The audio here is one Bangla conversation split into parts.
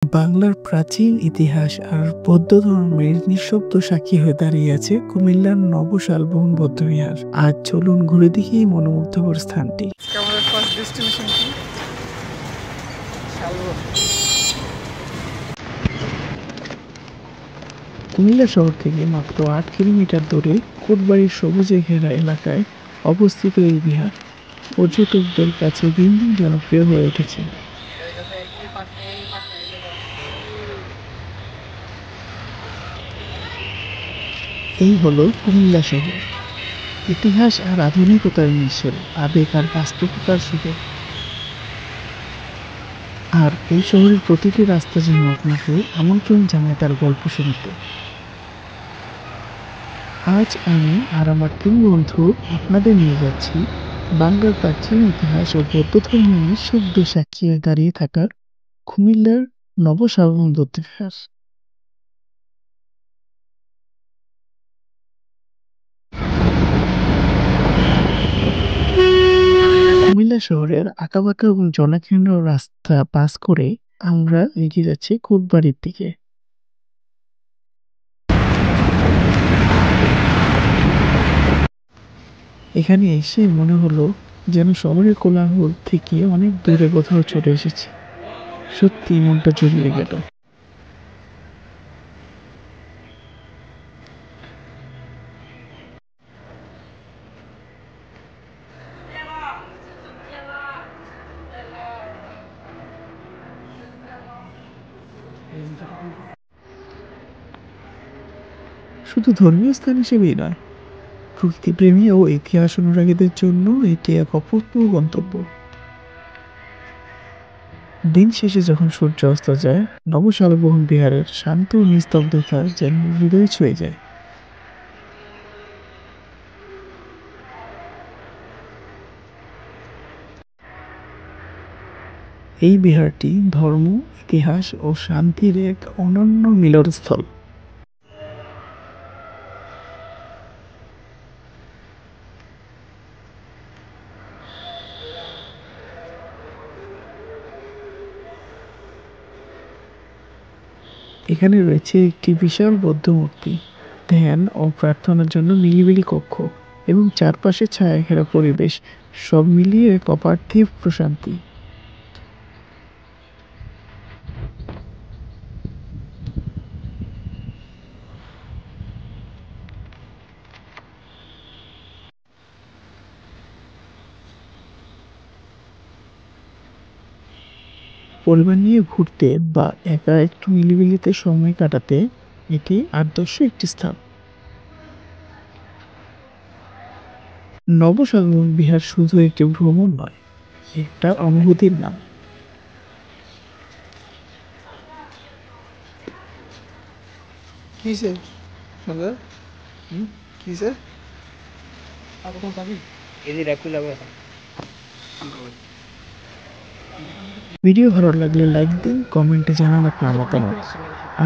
বাংলার প্রাচীন ইতিহাস আর বৌদ্ধ ধর্মের নিঃশব্দ সাক্ষী হয়ে দাঁড়িয়ে আছে কুমিল্লার নবশালবন বৌদ্ধবিহার। আজ চলুন ঘুরে দেখি এই মনোমুগ্ধকর স্থানটি। আমাদের ফার্স্ট ডেস্টিনেশন কি? শালবন। কুমিল্লা শহর থেকে মাত্র ৮ কিলোমিটার দূরে কোটবাড়ির সবুজে ঘেরা এলাকায় অবস্থিত এই বিহার পর্যটকদের কাছে দিন দিন জনপ্রিয় হয়ে উঠেছে। এই হলো কুমিল্লা শহর, ইতিহাস আর আধুনিকতার মিশেল, আবেগ আর বাস্তবতার সুযোগ। আর এই শহরের প্রতিটি রাস্তা যেন আপনাকে আমন্ত্রণ জানায় তার গল্প শুনতে। আজ আমি আর আমার ৩ বন্ধু আপনাদের নিয়ে যাচ্ছি বাংলার প্রাচীন ইতিহাস ও বৌদ্ধ ধর্মের নিঃশব্দ সাক্ষী হয়ে দাঁড়িয়ে থাকা কুমিল্লার নবশালবন বৌদ্ধবিহার। কুমিল্লা শহরের আঁকাবাঁকা এবং জনাকীর্ণ রাস্তা পাস করে আমরা এগিয়ে যাচ্ছি কোটবাড়ির দিকে। এখানে এসে মনে হলো যেন শহরের কোলাহল থেকে অনেক দূরে কোথাও চলে এসেছি। সত্যি মনটা জুড়িয়ে গেল। শুধু ধর্মীয় স্থান হিসেবেই নয়, প্রকৃতিপ্রেমী ও ইতিহাস অনুরাগীদের জন্য এটি এক অপূর্ব গন্তব্য। দিন শেষে যখন সূর্য অস্ত যায়, নবশালবন বিহারের শান্ত নিস্তব্ধতা যেন হৃদয় ছুঁয়ে যায়। এই বিহারটি ধর্ম, ইতিহাস ও শান্তির এক অনন্য মিলনস্থল। এখানে রয়েছে একটি বিশাল বৌদ্ধ মূর্তি, ধ্যান ও প্রার্থনার জন্য নিরিবিলি কক্ষ এবং চারপাশে ছায়া ঘেরা পরিবেশ, সব মিলিয়ে এক অপার্থিব প্রশান্তি। পরিবার নিয়ে ঘুরতে বা একা একটু নিরিবিলিতে সময় কাটাতে এটি আদর্শ একটি স্থান। নবশালবন বিহার শুধু একটি ভ্রমণ নয়, একটা অনুভূতির নাম। কিসে সুন্দর কিসে ভিডিও ভালো লাগলে লাইক দিন, কমেন্টে জানান আপনার মতামত,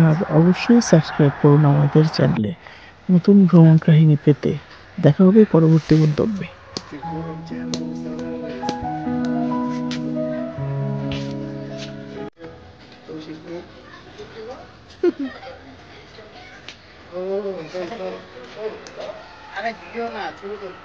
আর অবশ্যই সাবস্ক্রাইব করুন আমাদের চ্যানেলে নতুন ভ্রমণ কাহিনী পেতে। দেখা হবে পরবর্তী গন্তব্যে। আরে দিও না, শুরু করো।